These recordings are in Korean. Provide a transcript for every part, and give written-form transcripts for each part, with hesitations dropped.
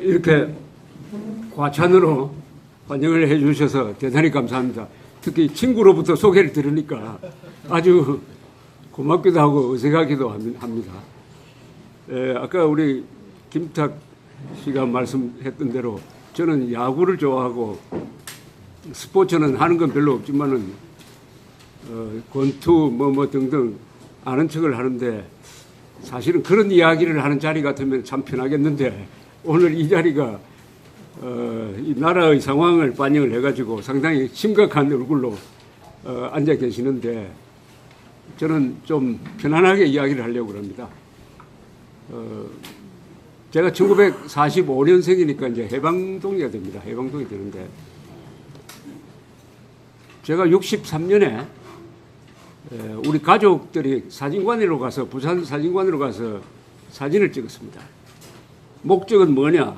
이렇게 과찬으로 환영을 해 주셔서 대단히 감사합니다. 특히 친구로부터 소개를 들으니까 아주 고맙기도 하고 어색하기도 합니다. 아까 우리 김탁 씨가 말씀했던 대로 저는 야구를 좋아하고 스포츠는 하는 건 별로 없지만은 권투 뭐 등등 아는 척을 하는데 사실은 그런 이야기를 하는 자리 같으면 참 편하겠는데 오늘 이 자리가 이 나라의 상황을 반영을 해가지고 상당히 심각한 얼굴로 앉아 계시는데 저는 좀 편안하게 이야기를 하려고 합니다. 제가 1945년생이니까 이제 해방동의가 됩니다. 해방동이 되는데 제가 63년에 우리 가족들이 사진관으로 가서 부산 사진관으로 가서 사진을 찍었습니다. 목적은 뭐냐?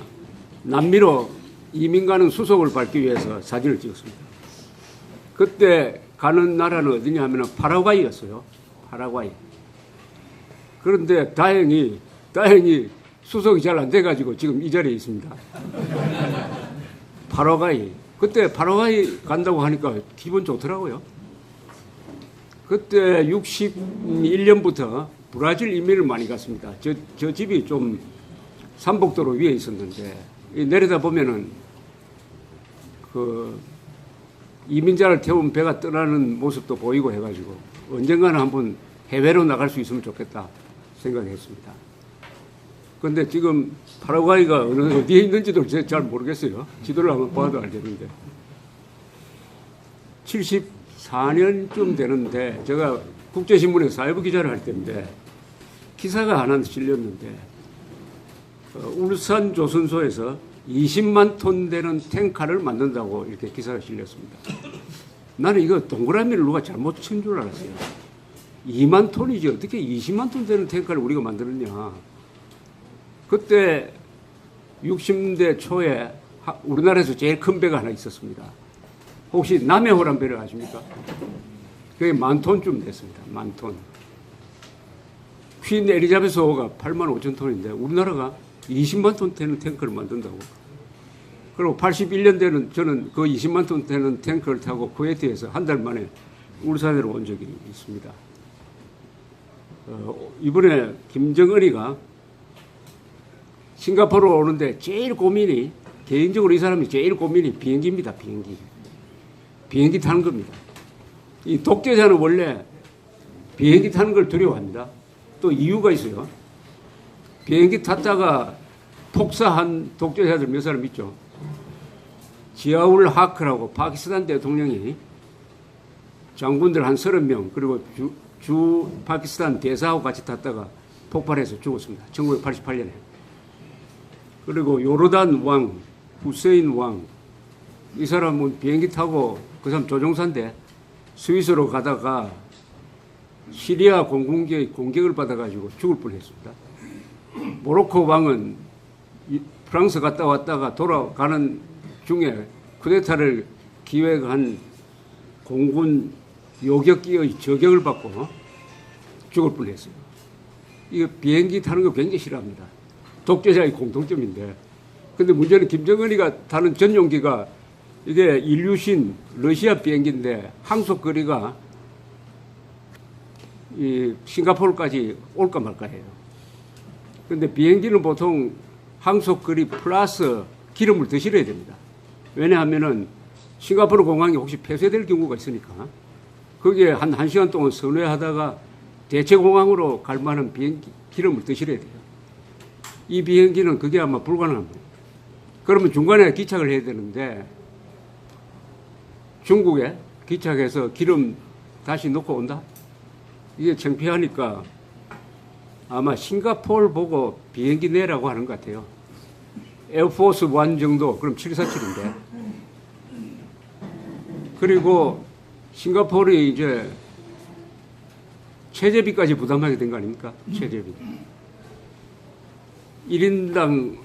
남미로 이민 가는 수속을 밟기 위해서 사진을 찍었습니다. 그때 가는 나라는 어디냐 하면 파라과이였어요. 파라과이. 그런데 다행히 수속이 잘 안 돼가지고 지금 이 자리에 있습니다. 파라과이. 그때 파라과이 간다고 하니까 기분 좋더라고요. 그때 61년부터 브라질 이민을 많이 갔습니다. 저 집이 좀 삼복도로 위에 있었는데 내려다 보면은 그 이민자를 태운 배가 떠나는 모습도 보이고 해가지고 언젠가는 한번 해외로 나갈 수 있으면 좋겠다 생각했습니다. 그런데 지금 파라과이가 어디에 있는지도 잘 모르겠어요. 지도를 한번 봐도 알겠는데 74년쯤 되는데 제가 국제신문에 사회부 기자를 할 때인데 기사가 하나 실렸는데 울산 조선소에서 20만 톤 되는 탱카를 만든다고 이렇게 기사가 실렸습니다. 나는 이거 동그라미를 누가 잘못 친 줄 알았어요. 2만 톤이지 어떻게 20만 톤 되는 탱카를 우리가 만들었냐. 그때 60대 초에 우리나라에서 제일 큰 배가 하나 있었습니다. 혹시 남해호란 배를 아십니까? 그게 10,000톤쯤 됐습니다. 10,000톤. 퀸 엘리자베스호가 85,000톤인데 우리나라가 20만 톤 되는 탱크를 만든다고. 그리고 81년대는 저는 그 20만 톤 되는 탱크를 타고 쿠웨이트에서 한 달 만에 울산으로 온 적이 있습니다. 이번에 김정은이가 싱가포르로 오는데 제일 고민이 개인적으로 이 사람이 제일 고민이 비행기입니다. 비행기 타는 겁니다. 이 독재자는 원래 비행기 타는 걸 두려워합니다. 또 이유가 있어요. 비행기 탔다가 폭사한 독재자들 몇 사람 있죠. 지아울 하크라고 파키스탄 대통령이 장군들 한 30명 그리고 주 파키스탄 대사하고 같이 탔다가 폭발해서 죽었습니다. 1988년에. 그리고 요르단 왕, 후세인 왕, 이 사람은 비행기 타고 그 사람 조종사인데 스위스로 가다가 시리아 공군기의 공격을 받아가지고 죽을 뻔했습니다. 모로코 왕은 프랑스 갔다 왔다가 돌아가는 중에 쿠데타를 기획한 공군 요격기의 저격을 받고 죽을 뻔했어요. 이거 비행기 타는 거 굉장히 싫어합니다. 독재자의 공통점인데. 근데 문제는 김정은이가 타는 전용기가 이게 일류신 러시아 비행기인데 항속 거리가 이 싱가포르까지 올까 말까 해요. 근데 비행기는 보통 항속 거리 플러스 기름을 더 실어야 됩니다. 왜냐하면은 싱가포르 공항이 혹시 폐쇄될 경우가 있으니까 거기에 한 1시간 동안 선회하다가 대체 공항으로 갈 만한 비행기 기름을 더 실어야 돼요. 이 비행기는 그게 아마 불가능합니다. 그러면 중간에 기착을 해야 되는데 중국에 기착해서 기름 다시 넣고 온다? 이게 창피하니까 아마 싱가포르 보고 비행기 내라고 하는 것 같아요. 에어포스 1 정도, 그럼 747인데. 그리고 싱가포르이 이제 체제비까지 부담하게 된 거 아닙니까? 체제비. 1인당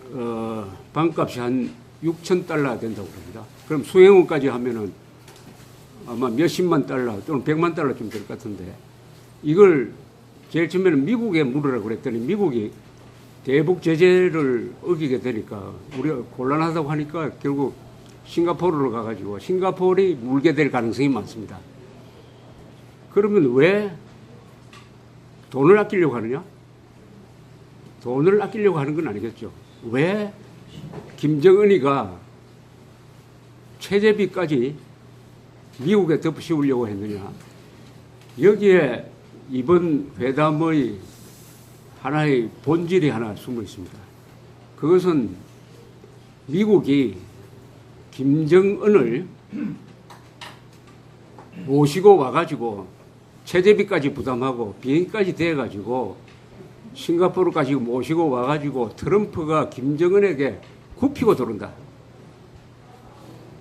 방값이 한 $6,000 된다고 합니다. 그럼 수행원까지 하면은 아마 몇십만 달러 또는 100만 달러쯤 될 것 같은데 이걸 제일 처음에는 미국에 물으라고 그랬더니 미국이 대북 제재를 어기게 되니까 우리가 곤란하다고 하니까 결국 싱가포르로 가가지고 싱가포르이 물게 될 가능성이 많습니다. 그러면 왜 돈을 아끼려고 하느냐? 돈을 아끼려고 하는 건 아니겠죠. 왜 김정은이가 체제비까지 미국에 덮씌우려고 했느냐? 여기에 이번 회담의 하나의 본질이 하나 숨어 있습니다. 그것은 미국이 김정은을 모시고 와가지고 체제비까지 부담하고 비행기까지 대가지고 싱가포르까지 모시고 와가지고 트럼프가 김정은에게 굽히고 들어온다.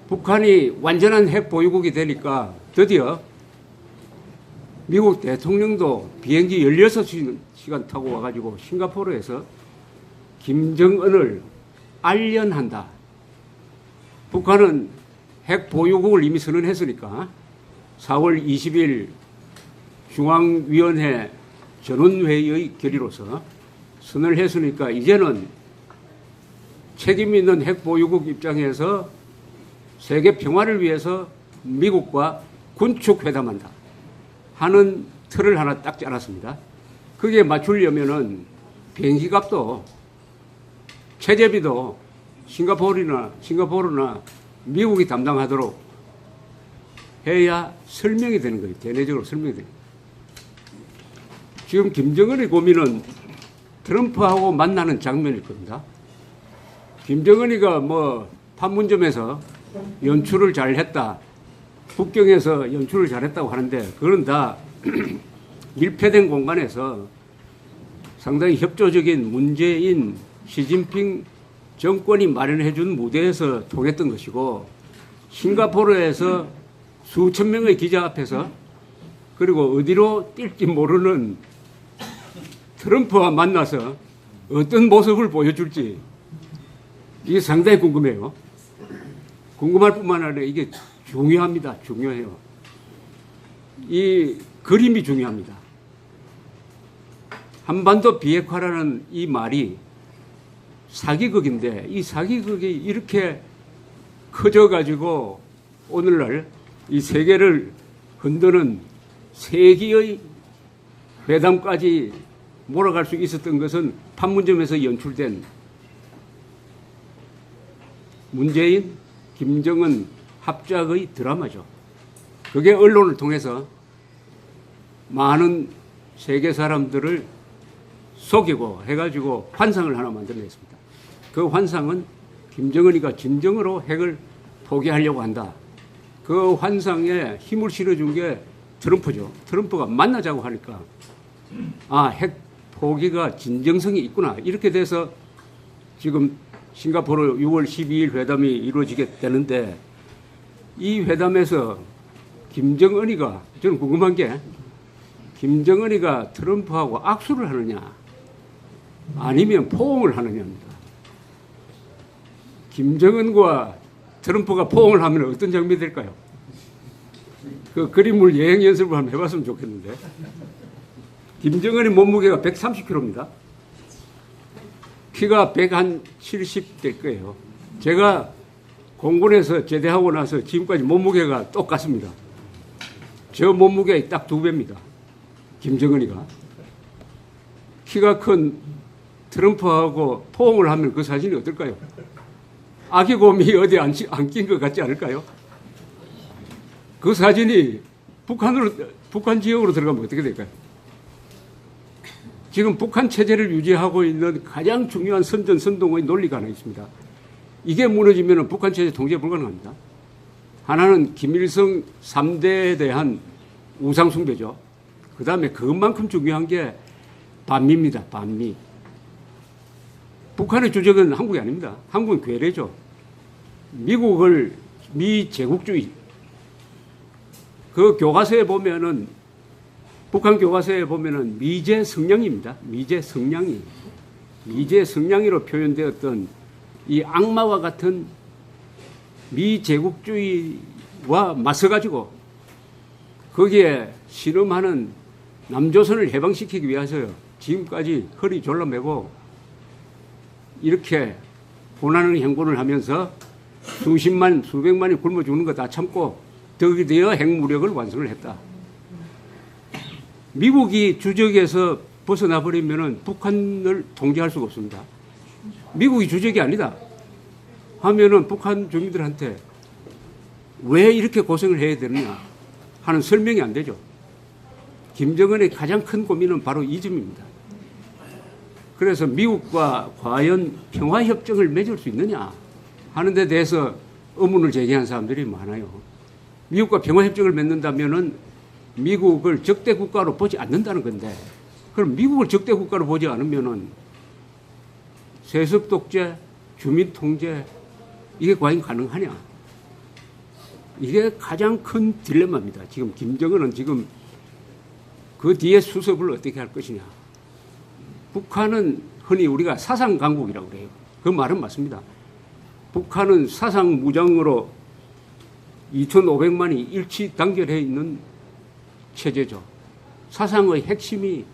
북한이 완전한 핵 보유국이 되니까 드디어 미국 대통령도 비행기 16시간 타고 와가지고 싱가포르에서 김정은을 알련한다. 북한은 핵 보유국을 이미 선언했으니까 4월 20일 중앙위원회 전원회의의 결의로서 선언을 했으니까 이제는 책임 있는 핵 보유국 입장에서 세계 평화를 위해서 미국과 군축 회담한다 하는 틀을 하나 딱 짜놨습니다. 거기에 맞추려면은 비행기 값도 체제비도 싱가포르나 미국이 담당하도록 해야 설명이 되는 거예요. 대내적으로 설명이 되는 거예요. 지금 김정은의 고민은 트럼프하고 만나는 장면일 겁니다. 김정은이가 뭐 판문점에서 연출을 잘했다, 북경에서 연출을 잘했다고 하는데 그건 다 밀폐된 공간에서 상당히 협조적인 문재인, 시진핑 정권이 마련해 준 무대에서 통했던 것이고 싱가포르에서 수천 명의 기자 앞에서 그리고 어디로 뛸지 모르는 트럼프와 만나서 어떤 모습을 보여줄지 이게 상당히 궁금해요. 궁금할 뿐만 아니라 이게 중요합니다. 중요해요. 이 그림이 중요합니다. 한반도 비핵화라는 이 말이 사기극인데 이 사기극이 이렇게 커져가지고 오늘날 이 세계를 흔드는 세기의 회담까지 몰아갈 수 있었던 것은 판문점에서 연출된 문재인, 김정은 합작의 드라마죠. 그게 언론을 통해서 많은 세계 사람들을 속이고 해가지고 환상을 하나 만들어냈습니다. 그 환상은 김정은이가 진정으로 핵을 포기하려고 한다. 그 환상에 힘을 실어준 게 트럼프죠. 트럼프가 만나자고 하니까 아, 핵 포기가 진정성이 있구나. 이렇게 돼서 지금 싱가포르 6월 12일 회담이 이루어지게 되는데 이 회담에서 김정은이가 저는 궁금한 게 김정은이가 트럼프하고 악수를 하느냐 아니면 포옹을 하느냐입니다. 김정은과 트럼프가 포옹을 하면 어떤 장면이 될까요? 그 그림을 여행 연습을 한번 해봤으면 좋겠는데 김정은의 몸무게가 130kg입니다. 키가 170 될 거예요. 제가 공군에서 제대하고 나서 지금까지 몸무게가 똑같습니다. 저 몸무게의 딱 2배입니다. 김정은이가. 키가 큰 트럼프하고 포옹을 하면 그 사진이 어떨까요? 아기곰이 어디 안 낀 것 같지 않을까요? 그 사진이 북한 지역으로 들어가면 어떻게 될까요? 지금 북한 체제를 유지하고 있는 가장 중요한 선전선동의 논리가 하나 있습니다. 이게 무너지면 북한 체제 통제 불가능합니다. 하나는 김일성 3대에 대한 우상숭배죠. 그 다음에 그것만큼 중요한 게 반미입니다. 반미. 북한의 주적은 한국이 아닙니다. 한국은 괴뢰죠. 미국을 미제국주의. 그 교과서에 보면은 북한 교과서에 보면은 미제 성냥입니다. 미제 성냥이. 미제 성냥이로 표현되었던 이 악마와 같은 미제국주의와 맞서가지고 거기에 실험하는 남조선을 해방시키기 위해서요. 지금까지 허리 졸라매고 이렇게 고난의 행군을 하면서 수십만, 수백만이 굶어 죽는 거 다 참고 덕이 되어 핵무력을 완성을 했다. 미국이 주적에서 벗어나 버리면은 북한을 통제할 수가 없습니다. 미국이 주적이 아니다 하면은 북한 주민들한테 왜 이렇게 고생을 해야 되느냐 하는 설명이 안 되죠. 김정은의 가장 큰 고민은 바로 이 점입니다. 그래서 미국과 과연 평화협정을 맺을 수 있느냐 하는 데 대해서 의문을 제기한 사람들이 많아요. 미국과 평화협정을 맺는다면은 미국을 적대 국가로 보지 않는다는 건데, 그럼 미국을 적대 국가로 보지 않으면은 세습 독재, 주민 통제, 이게 과연 가능하냐? 이게 가장 큰 딜레마입니다. 지금 김정은은 지금 그 뒤에 수습을 어떻게 할 것이냐. 북한은 흔히 우리가 사상 강국이라고 그래요. 그 말은 맞습니다. 북한은 사상 무장으로 2,500만이 일치 단결해 있는 체제죠. 사상의 핵심이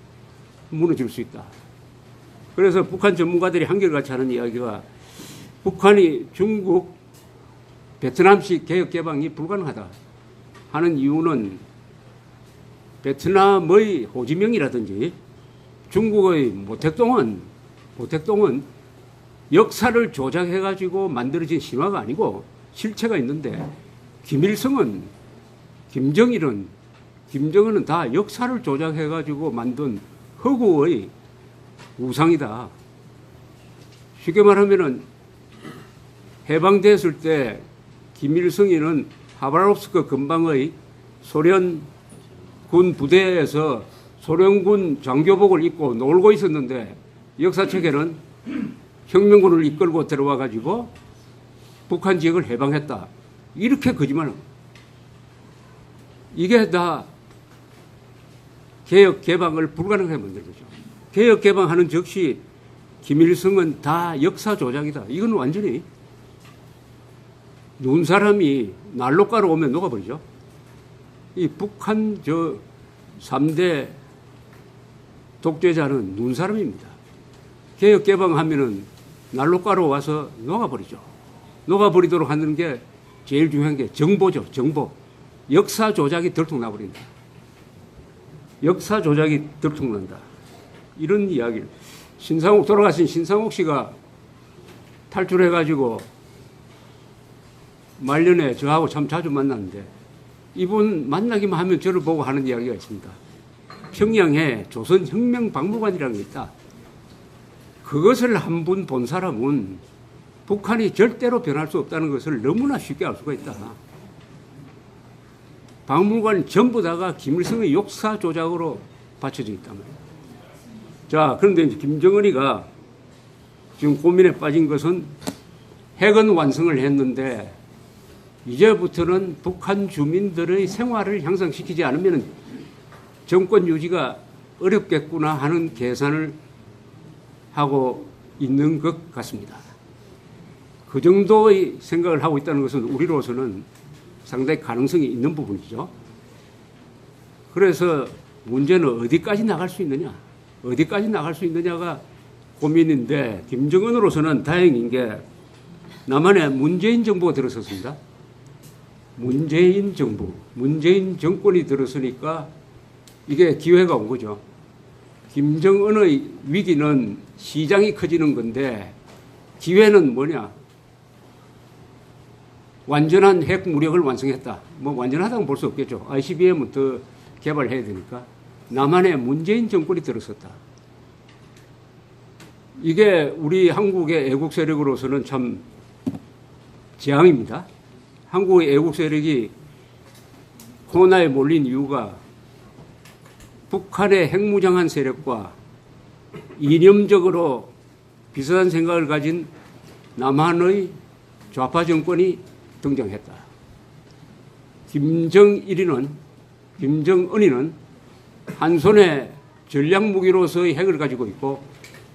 무너질 수 있다. 그래서 북한 전문가들이 한결같이 하는 이야기가 북한이 중국, 베트남식 개혁 개방이 불가능하다 하는 이유는 베트남의 호지명이라든지 중국의 모택동은 역사를 조작해가지고 만들어진 신화가 아니고 실체가 있는데, 김일성은, 김정은은 다 역사를 조작해가지고 만든 허구의 우상이다. 쉽게 말하면은 해방됐을 때 김일성이는 하바롭스크 근방의 소련군 부대에서 소련군 장교복을 입고 놀고 있었는데 역사책에는 혁명군을 이끌고 들어와 가지고 북한 지역을 해방했다. 이렇게 거짓말합니다. 이게 다 개혁 개방을 불가능하게 만든 거죠. 개혁 개방하는 즉시 김일성은 다 역사 조작이다. 이건 완전히 눈사람이 난로가로 오면 녹아버리죠. 이 북한 3대 독재자는 눈사람입니다. 개혁 개방하면은 난로가로 와서 녹아버리죠. 녹아버리도록 하는 게 제일 중요한 게 정보죠. 정보. 역사 조작이 들통나버린다. 역사 조작이 들통난다. 이런 이야기를. 돌아가신 신상옥 씨가 탈출해가지고 말년에 저하고 참 자주 만났는데, 이분 만나기만 하면 저를 보고 하는 이야기가 있습니다. 평양에 조선혁명박물관이라는 게 있다. 그것을 한 번 본 사람은 북한이 절대로 변할 수 없다는 것을 너무나 쉽게 알 수가 있다. 박물관 전부 다가 김일성의 역사 조작으로 받쳐져 있단 말이에요. 자, 그런데 이제 김정은이가 지금 고민에 빠진 것은 핵은 완성을 했는데 이제부터는 북한 주민들의 생활을 향상시키지 않으면 정권 유지가 어렵겠구나 하는 계산을 하고 있는 것 같습니다. 그 정도의 생각을 하고 있다는 것은 우리로서는 상당히 가능성이 있는 부분이죠. 그래서 문제는 어디까지 나갈 수 있느냐, 어디까지 나갈 수 있느냐가 고민인데, 김정은으로서는 다행인 게 남한에 문재인 정부가 들어섰습니다. 문재인 정부, 문재인 정권이 들어서니까 이게 기회가 온 거죠. 김정은의 위기는 시장이 커지는 건데 기회는 뭐냐? 완전한 핵 무력을 완성했다. 뭐 완전하다고 볼 수 없겠죠. ICBM은 더 개발해야 되니까. 남한에 문재인 정권이 들어섰다. 이게 우리 한국의 애국 세력으로서는 참 재앙입니다. 한국의 애국 세력이 코로나에 몰린 이유가 북한의 핵무장한 세력과 이념적으로 비슷한 생각을 가진 남한의 좌파 정권이 등장했다. 김정은이는 한 손에 전략 무기로서의 핵을 가지고 있고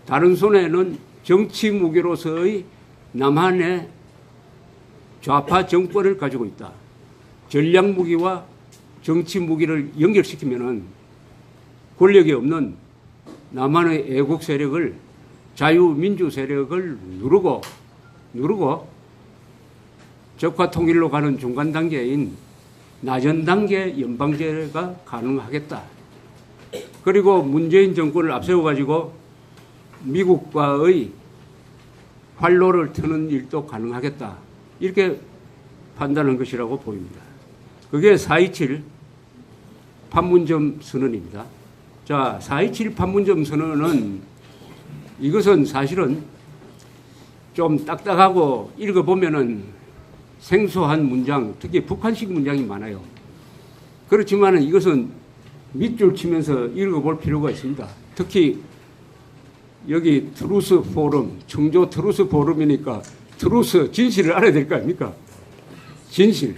다른 손에는 정치 무기로서의 남한의 좌파 정권을 가지고 있다. 전략 무기와 정치 무기를 연결시키면은 권력이 없는 남한의 애국 세력을 자유민주 세력을 누르고 적화 통일로 가는 중간 단계인 나전 단계 연방제가 가능하겠다. 그리고 문재인 정권을 앞세워가지고 미국과의 활로를 트는 일도 가능하겠다. 이렇게 판단한 것이라고 보입니다. 그게 4.27 판문점 선언입니다. 자, 4.27 판문점 선언은 이것은 사실은 좀 딱딱하고 읽어보면은 생소한 문장, 특히 북한식 문장이 많아요. 그렇지만 이것은 밑줄 치면서 읽어볼 필요가 있습니다. 특히 여기 트루스 포럼, 청조 트루스 포럼이니까 트루스, 진실을 알아야 될 거 아닙니까? 진실.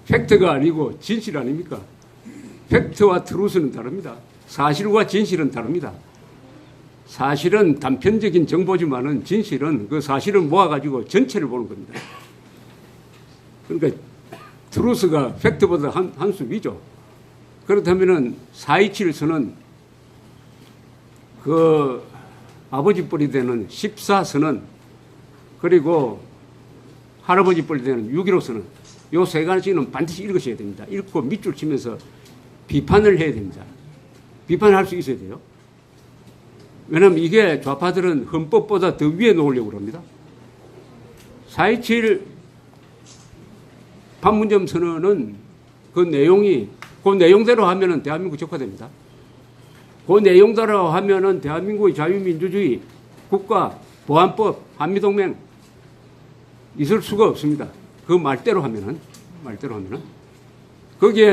팩트가 아니고 진실 아닙니까? 팩트와 트루스는 다릅니다. 사실과 진실은 다릅니다. 사실은 단편적인 정보지만은 진실은 그 사실을 모아가지고 전체를 보는 겁니다. 그러니까 트루스가 팩트보다 한 수 위죠. 그렇다면은 4.27 선언, 그 아버지 뻘이 되는 14선언, 그리고 할아버지 뻘이 되는 6.15 선언, 요 세 가지는 반드시 읽으셔야 됩니다. 읽고 밑줄 치면서 비판을 해야 됩니다. 비판할 수 있어야 돼요. 왜냐하면 이게 좌파들은 헌법보다 더 위에 놓으려고 합니다. 4.27 판문점 선언은 그 내용대로 하면은 대한민국 적화됩니다. 그 내용대로 하면은 대한민국의 자유민주주의, 국가, 보안법, 한미동맹 있을 수가 없습니다. 그 말대로 하면은. 거기에는